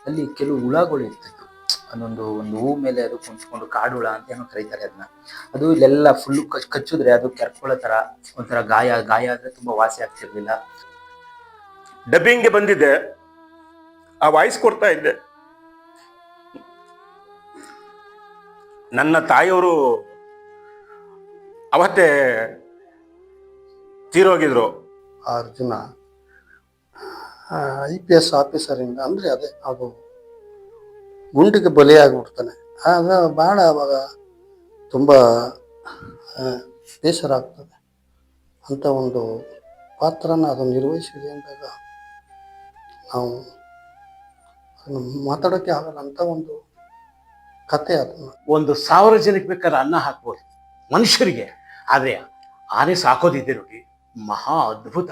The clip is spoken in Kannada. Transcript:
ಅಲ್ಲಿ ಕೆಲವು ಹುಳಗಳು ಇರ್ತಿತ್ತು. ಒಂದು ಹೂ ಮೇಲೆ ಅದು ಕುಂತ್ಕೊಂಡು ಕಾಡು ಹುಳ ಅಂತ ಏನೋ ಕರೀತಾರೆ ಅದನ್ನ. ಅದು ಇಲ್ಲೆಲ್ಲ ಫುಲ್ಲು ಕಚ್ಚಿದ್ರೆ ಅದು ಕೆರ್ಕೊಳ್ಳೋ ತರ ಒಂಥರ ಗಾಯ ಗಾಯ ಆದ್ರೆ ತುಂಬಾ ವಾಸಿ ಆಗ್ತಿರ್ಲಿಲ್ಲ. ಡಬ್ಬಿಂಗ್ಗೆ ಬಂದಿದ್ದೆ, ಆ ವಾಯ್ಸ್ ಕೊಡ್ತಾ ಇದ್ದೆ. ನನ್ನ ತಾಯಿಯವರು ಅವತ್ತೇ ತೀರೋಗಿದ್ರು. ಅರ್ಜುನ IPS ಆಫೀಸರಿಂದ ಅಂದರೆ ಅದೇ ಅದು ಗುಂಡಿಗೆ ಬಲಿಯಾಗಿಬಿಡ್ತಾನೆ. ಆಗ ಭಾಳ ಅವಾಗ ತುಂಬ ಬೇಸರ ಆಗ್ತದೆ. ಅಂಥ ಒಂದು ಪಾತ್ರನ ಅದು ನಿರ್ವಹಿಸಿದೆ ಅಂದಾಗ ನಾವು ಅದನ್ನು ಮಾತಾಡೋಕ್ಕೆ ಆಗಲ್ಲ. ಅಂಥ ಒಂದು ಕತೆ ಅದನ್ನು. 1,000 ಜನಕ್ಕೆ ಬೇಕಾದ್ರೆ ಅನ್ನ ಹಾಕ್ಬೋದು ಮನುಷ್ಯರಿಗೆ, ಆದರೆ ಆನೆ ಸಾಕೋದಿದೆ ನೋಡಿ, ಮಹಾ ಅದ್ಭುತ.